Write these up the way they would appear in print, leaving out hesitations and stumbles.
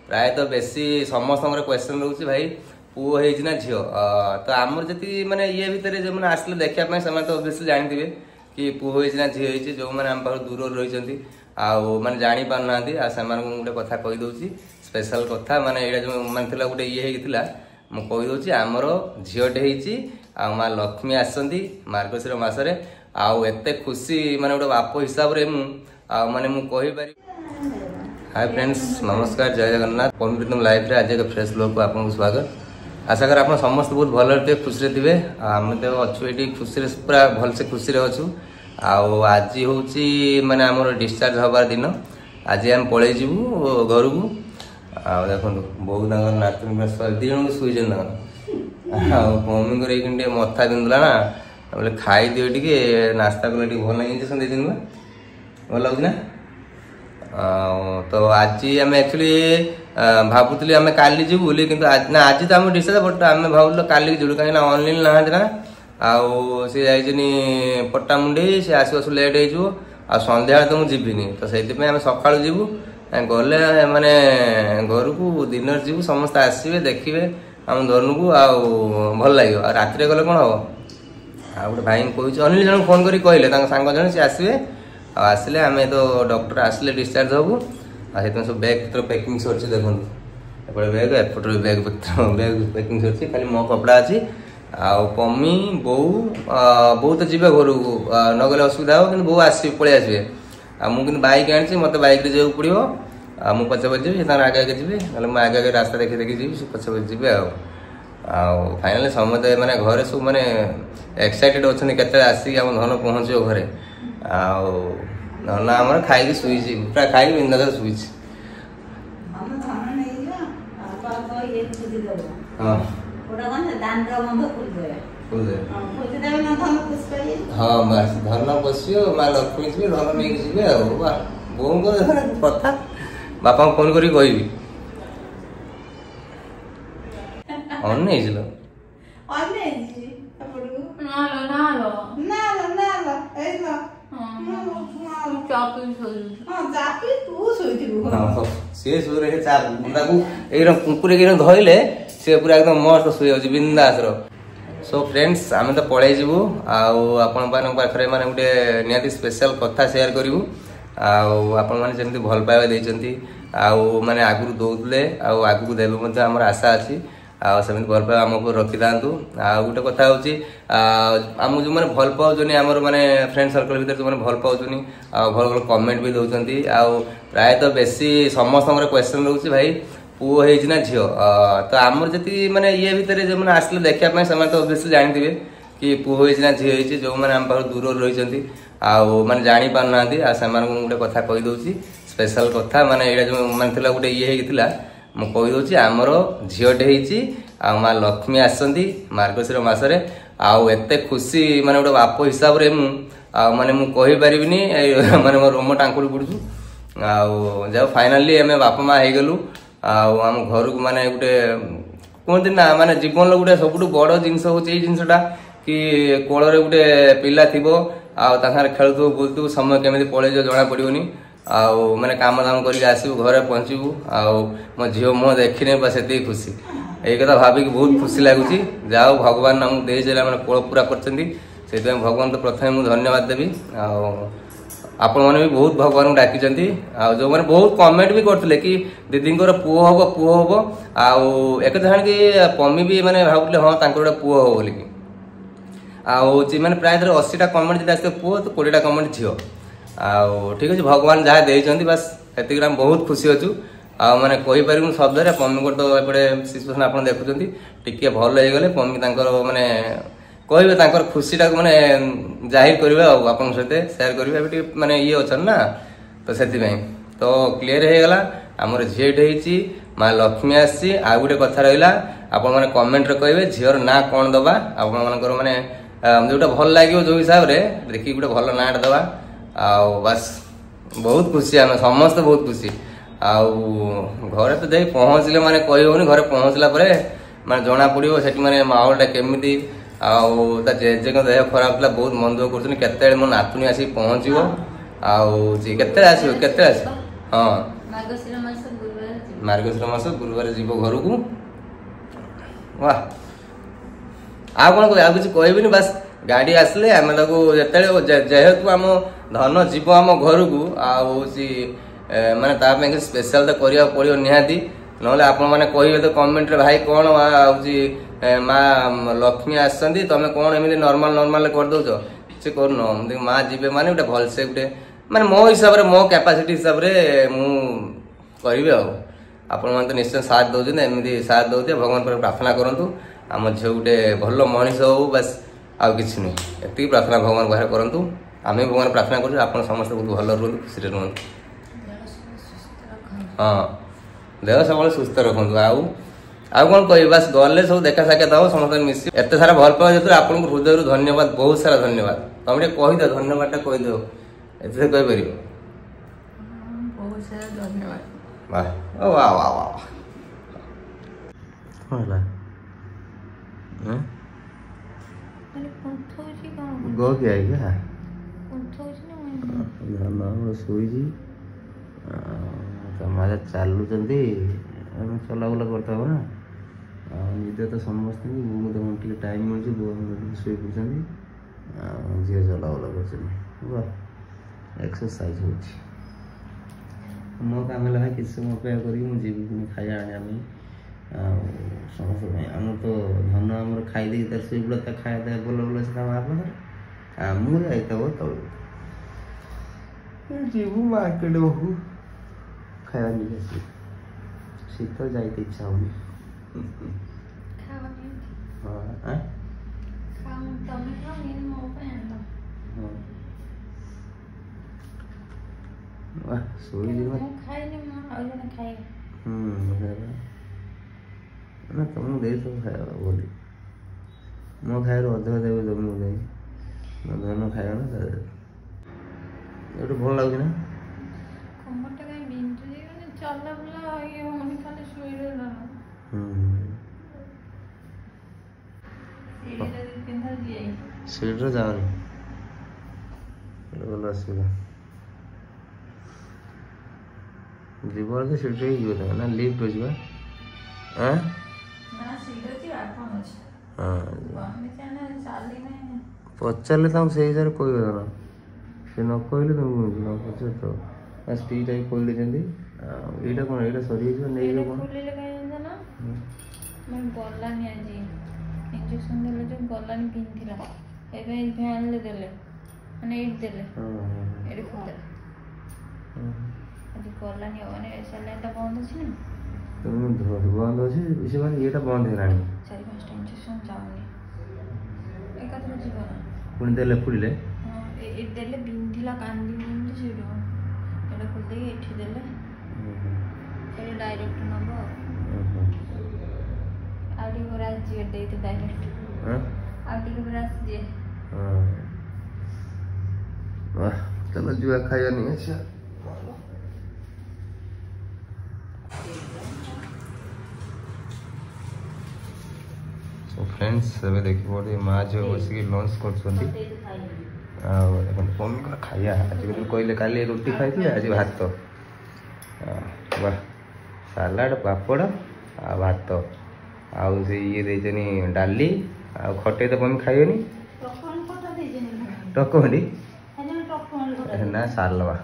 प्रायतः बेसी समस्त क्वेश्चन रोचे भाई पुओ होना झील तो आमर जी माने ये भितर जो मैंने आसले देखापी से ओबियसली जानते कि पुओ होना झील हो जो मैंने आम पाख दूर रही मैंने जानी पार ना गोटे कथा कहीदे स्पेशल कथा माने ये जो मानला गोटे ये होता मुझे आमर झीटे हो माँ लक्ष्मी आसती मार्गशीर मसरे आते खुशी माने गोटे बाप हिसाब से माने मुझे हाय फ्रेंड्स नमस्कार जय जगन्नाथ पवन लाइफ रे आज एक फ्रेश ब्लॉग को आपको स्वागत आशा कर आप समस्त बहुत भल खुशी थे आम तो अच्छु ये खुशी पूरा भलसे खुशी अच्छु आज हूँ माने आमर डिस्चार्ज हबार दिन आज आम पलि जीवु घर को देखो बहुत नातुणी दी जन शुई मम्मी को मथा बिंदुला ना बोले खाई दियो टे नास्ता कले भल इंजेक्शन दे भल लगे ना तो आज आम एक्चुअली भावुली आम काली जीव बोली कि ना आज तो आम डिसाइड बट आम भावुल काली जीव कहीं ऑनलाइन ना आउ सी जाइए पट्टामुंडी सी आस लेट हो सन्ध्या तो मुझे जीविनी तो से आम सका जीवु गले माने घर को दिन जीवु समस्त आसवे देखिए आम धनु को भल लगे रात गले कौन हम आ गए भाई कह अनिल जन फोन कर कहले सांग जन सी आसवे आसिले आम तो डॉक्टर आसिले डिस्चार्ज हबू आ सब बैग पत्र पैकिंग सर देखो एपटे बैग एपटे बैग पत्र बैग पैकिंग सर खाली मो कपड़ा अच्छी पम्मी बो बो तो जी घर को नगले असुविधा हो कि बो आस पलि आसवे मुझे बाइक आनी मत बाइक रे जाऊँ पड़ो मुझे पचे पचे जी आगे आगे जी ना मुझे आगे आगे रास्ता देखी देखी जी पचे पचे जी फाइनाली समझे मैंने घरे सब मैंने एक्साइटेड अच्छा के आसिक आम धन पहुँचो घरे धन आम खाई शुई पूरा खाई बिंदा शुई हाँ बस धन पशि माँ लक्ष्मी जी धन नहीं जी बो कथा बापा फोन कर कह सी कुकुर धरले सी पूरा एकदम मस्त शुई बिंदास सो फ्रेंड्स आम तो पलि जीवु आपण पाखे माने गोटे निहाती स्पेशल कथा शेयर करूँ आपण मैंने जमी भल पाइबा देती माने आगु दौले आगू देवे आम आशा अच्छी सेमती भल पाइबा आमको रखी था गोटे कथा होम जो मैंने भल पाँच आमर माने फ्रेंड सर्कल भर जो मैंने भल पाँच भल भल कमेंट भी दौरान प्रायतः बेसी समस्त क्वेश्चन रोचे भाई पुओ होना झील तो आमर जी माने ये भितर जो मैंने आसले देखापी से ओबियसली जानते कि पुओ होना झील हो जो मैंने आम पाख दूर रही मैंने जानी पार ना गोटे कथा कहीदे स्पेशल कथा माने ये जो मानला गोटे ये होता मुझे आमर झीटे हो माँ लक्ष्मी आसती मार्गशीर मसरे आते खुशी माने गोटे बाप हिसाब से माने मुझे माने मो रोम टांकुड़ी पड़ू जाओ फाइनाली आम बापा माँ हो गलु आम घर को माने गोटे कहते ना माने जीवन गोटे सब बड़ जिनस हूँ जिनसा कि कोल गोटे पिला थी खेलु बुलू समय केमी पलि जना पड़ोनी माने काम दाम करके आसबू घरे पहुँचबू मो झील मुँह देखने बस से खुशी यही कथा भाविक बहुत खुशी लगुच जाओ भगवान आमको देते मैंने कोल पूरा कर भगवान तो प्रथम मुझे धन्यवाद देवी आपण मैंने भी बहुत भगवान को डाकी जो मैंने बहुत कमेंट भी करते कि दीदी पुओ हम एक जान कि पम्मी भी मैंने भावुले हाँ गोटे पुओ हम बोलिकी मैंने प्राय 80टा कमेंट आसते पुओ तो 20टा कमेंट झील ठीक अच्छे भगवान जहाँ देते बस से बहुत खुशी अच्छु मैंने कहीपर शब्द पम्मी को तो एपटे सिचुएसन आप देखुं टी भल हो गले पम्मी माने कहे खुशी टाक मैंने जाहिर करेंगे आप सेयार करेंगे माने ये अच्छा ना तो से तो क्लीयर हो गला आमर झीटे हो माँ लक्ष्मी आसी गोटे कथा रहा आपण मैंने कमेंट कहे झीर ना कौन दबा आपर माने जोटा भल लगे जो हिसाब से देखिए गोटे भल ना दबा बस बहुत खुशी आम समस्त बहुत खुशी घरे तो जाई पहुँचले माने कही होनी घरे पहुँचला माने जना पड़ो से माने माहौलटा केमी जेजे देह खराब था बहुत मन दुख कर मो नातुणी आसी पहुँचो के हाँ मार्गशीर मास गुरुवार जीव घर को वाह आ कौन कह किसी कहबी बस गाड़ी आसले आम जेहेतु आम धन जीव आम घर को माने स्पेशल तो करिया पड़ो निहाती नहले आपण मैंने कहे तो कमेंट रे भाई कौन माँ लक्ष्मी आसती तुम कौन एमती नॉर्मल नॉर्मल कर दौच से कर माँ जीवे माने गोटे भलसे गोटे माने मो हिसाब से मो कैपेसिटी हिसाब से करी आपण मैंने तो निश्चय साथ दौरान एमती साथ दौते भगवान पर प्रार्थना करूँ आम झील गोटे भल मनीष हो बस आउ कि नहीं प्रार्थना भगवान बाहर करूँ आम भगवान प्रार्थना करूँ आप समस्त बहुत भल रुहतु खुशी रुहतु हाँ देह सब सुस्थ रखु आउ कौन कह बस गले सब देखा साक्षात हम समस्त मिस एत सारा भल पाओ जो आपको हृदय धन्यवाद बहुत सारा धन्यवाद तुम कहीद धन्यवाद टा कहीद एत कहीपर बहुत सारा धन्यवाद वाह वाह वाह वाह गो क्या है क्या शोजी माँ चलुँच चलाबुला करता हो ना निद तो समस्त मुझे टाइम मिलूँ शो पड़े झी चलाबुला कर एक्सरसाइज हो मो काम है किसी समय अपेक्षा करी मुझे खाया आने समस्त आम तो धन आम खाई तार से खाया बोल बोल से काम आम जाता तल जीवु मार्केट बहु खाया नहीं शीत जाते इच्छा होनी ना तुमको दे तो खाया बोली मो खाए अधिक देवी तुमको दे धन खाया ना ये भल लगे ना सीट जाओ असुविधा जीव तो सीट ना लिफ्ट अच्छी पचारे तुम से हिसाब से कह से न कहले तुम न पचार तो बस टीटा खोल देते यहाँ कौन यहाँ सरी नहीं कौन गलानी आज इंजेक्शन देले जो गलानी पिंथिला एबे फैन ले देले माने इट देले एडी खोले आज गलानी माने सलाइन ता बंद अछि ना तुम बंद अछि इसे माने एटा बंद हेलानी 4-5 इंजेक्शन जाउनी एकाथरे जीवन पुणी देले पुड़िले हां इट देले पिंथिला कांदी बिंदी सेडो एटा खोल दे एठी देले एटा डायरेक्ट नबो आगे बरास जी दे तो डायरेक्ट हां आगे बरास दिए हां वाह चलो जुआ खाया नहीं अच्छा सो फ्रेंड्स ଏବେ ଦେଖିବ ମାଆ ଝିଅ ବସିକି ଲଞ୍ଚ କରୁଛନ୍ତି ଆଉ এখন ମମି କ'ଣ ଖାଇବା ଆଜି କହିଲେ କାଲି ରୁଟି ଖାଇଥିଲେ ଆଜି ଭାତ ବାह ସାଲାଡ଼ ପାପଡ଼ ଆଉ ଭାତ ଆଉ ସେ ଇଏ ଦେଇଛନ୍ତି ଡାଲି ଆଉ ଖଟେ ତ ମମି ଖାଇବେନି ଟକମଣ୍ଡି ନା ସାଲବା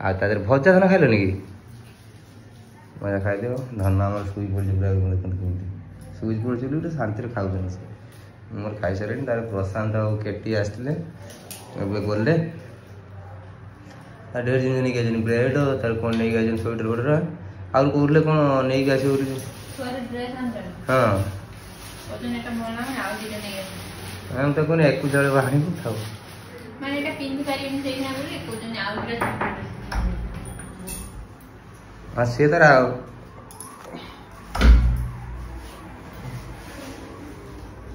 ଆଉ ତା ଦେହରେ ଭଜା ଧନ ଖାଇଲନି କି ଭଜା ଖାଇଦିଅ ଧନ ଆମର ଶୋଇ ପଡ଼ିଛି ପୁରା ଦେଖନ୍ତୁ କେମିତି ଶୋଇ ପଡ଼ିଛି ବୋଲି ଗୋଟେ ଶାନ୍ତିରେ ଖାଉଛନ୍ତି ସେ ମୋର ଖାଇସାରିଲେଣି ତାର ପ୍ରଶାନ୍ତ ଆଉ କେଟି ଆସିଥିଲେ ଏବେ ଗଲେ ढेर जिन नहीं गए ब्रेड तार कौन नहीं गए स्वेटर वोटर और कहले कौन नहीं गए हाँ हम तो कौन एक जड़े बाहर खाऊ माने एटा पिन पारियन देना बोले को जने आउट आ से तरह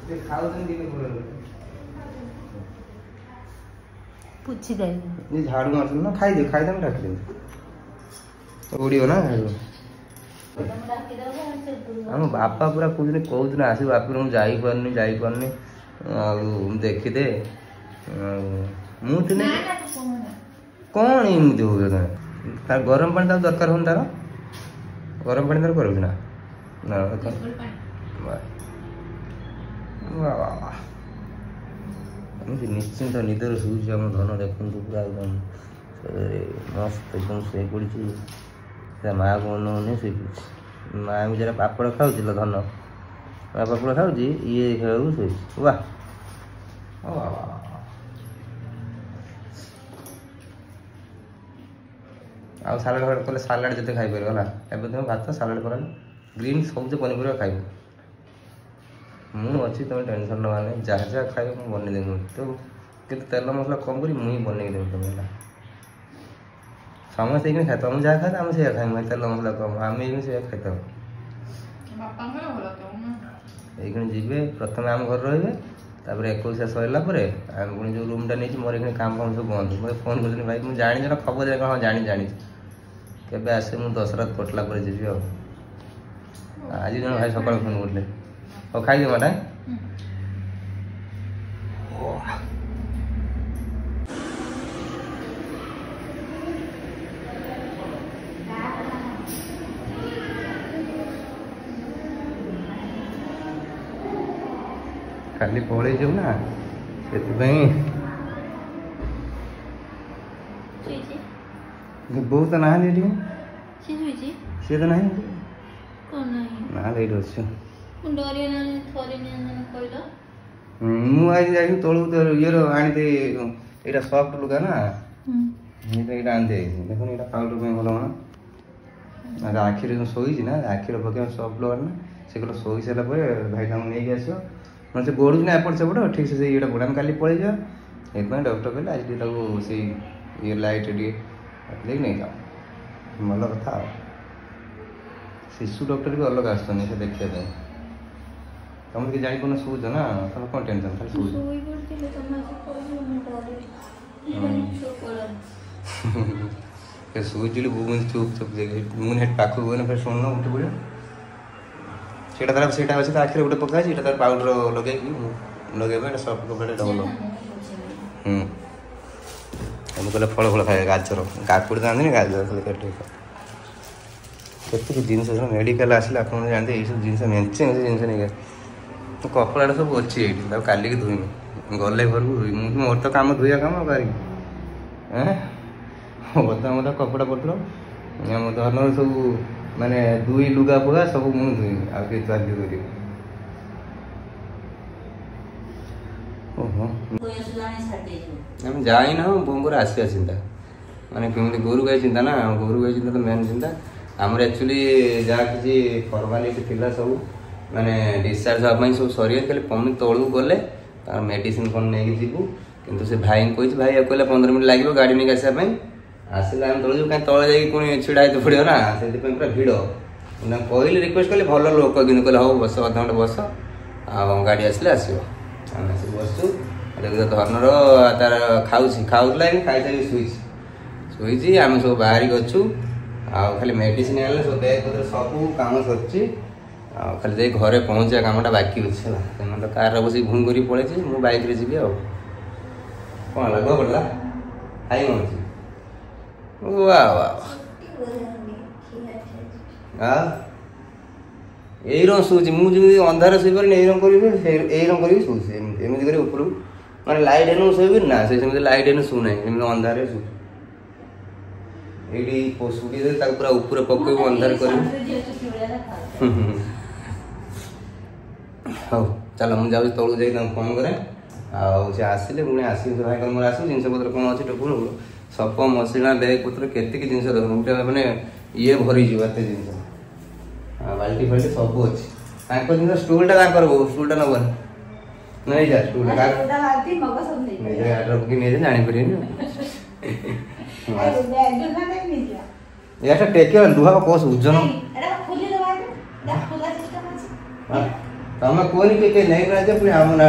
ये खाऊ जन दिने बोले पूछी दे ये झाड़ू मार ना खाई दे हम रख दे उड़ियो ना हम बापा पूरा कुछ दिन कहू दिन आस बाप जाई पारनी देखी दे मुझे कौन एमती हो तार गरम पानी दरकार हो तार गरम पानी दर करू ना ना टेबल पानी वाह वाह वाह एमती निश्चिंत निदर शुचे आम धन देखु पूरा एकदम मस्त एकदम शोई पड़ी माँ को मन शोई पड़ी माँ भी जरा पापड़ खाऊ धन पापड़ खाऊ ये खाऊ शोई वाह वाह आउ सालाड फालाड कले सालाड जिते खाई पार है एवं तुम भात सालाड कर ग्रीन सब पनीपरिया खाइब मुझे अच्छी तुम टेंशन ना ना जहाँ जहाँ खाइब मुझे बन देवी तो कि तेल मसला कम करी मुझे बन देवी तुम समस्त ये खाए तुम जहाँ खाए आम से खाई तेल मसला कम आम ये खाई ये जी प्रथम आम घर रे तापर 21 सरला आम पुणी जो रूमटा नहीं मोर ये काम फाम सब बंद मुझे फोन कर भाई मुझे जानी ना खबर दे हाँ जानी जानी केबे आसे मुझे दशरथ कटला पर जी आज जन भाई सकाल फोन करते और खाई दे माटा खाली पड़े जाऊ ना से बहुत ना सी तो ना ना लेट अच्छे मुझे जाई तलू तो ये आनी ये सफ्ट लुगा ना ये आनी देख ये पाउडर भल ना आखिर शोई ना आखिर पके सफ्ट लुगा ना से कहला शोई सारा भाई तुम नहीं आस मतलब से गोड़ ना एपट सेपट ठीक से ये गोड़ा काली पड़े जा ये डॉक्टर कहले आज से ये लाइट लेकिन नहीं जाओ भल कथा शिशु डॉक्टर भी अलग आसते से देखा तुम कि जापर शुच ना तुम कौन टेंशन खाली शुचुली चुप चुप मुझे पाखक गए फिर शुण उठी पड़े से अच्छे आखिर गोटे पकाई तार पाउडर लगे लगे सफ्ट कपड़ा डबल कहले फल फल खाए गाजर काकुड़ खाते गाजर केत जिनस मेडिकल आसिले आप जानते ये सब जिन मेचे जिन नहीं तो कपड़ा सब अच्छी ये काली की धुईमी गले घर को धुईमी मोर तो कम धुआ कम करी बता मत कपड़ा पत्र आम धन सब माने दुई लुगा फुगा सब मुझे धुईमी आगे चार्ज कर जाई ना बोमर आसिया चिंता माने कमी गोरु गाई चिंता ना गोरु गाई चिंता तो मेन चिंता आमर एक्चुअली जहाँ किसी फर्मालिटी थिला सब माने डिस्चार्ज हाँपाई सब सरी खाली पम्मी तलू गले तार मेडिसिन कौन नहीं जीवु किंतु से भाई कही भाई कहला 15 मिनट लगे गाड़ी नहीं आसापी आसला आम तलू कहीं तले जाकि पुणी छिड़ा होते पड़ो ना से पूरा भिड़ कहली रिक्वेस्ट कले भल लोक कि कहले हाँ बस अध घंटे बस आ गाड़ी आसले आसो आम आस बसु धनर तार खाऊला खाई सारी शुई आम सब बाहर अच्छु खाली मेडिसिन आने सब बैग पत्र सब कम सर खाली जाए घरे पहुँचा कमटा बाकी अच्छे तो कार बस घूम कर पड़े मुझे बैक जी कौन लग पड़ा खाई मन वाह वाह यही रंग शुची मुझे अंधार शुपर यही रंग करी शुची एमती कर ऊपर मैंने लाइट एनु शुबी ना से लाइट एनु शु ना अंधार शु ये शुड़ी दे पूरा ऊपर पकड़ अंधार कर हाँ चलो मुझे जाऊँ तलू जाए फोन करे आसे आसिले पुणी आसिक भाई कम आस जिन पत्र कौन अच्छे टोकन सप मसला बैग पत्र केतिक जिन गोटे मैंने ये भरी एत जिन बाल्टी फाल्टी सब अच्छे जिन स्टूलटा स्टूलटा नब नहीं जा स्टूल नहीं जापर यार टेके लुहा कोस उज्जन तमें कोनी के नहीं राजा पुणी आम ना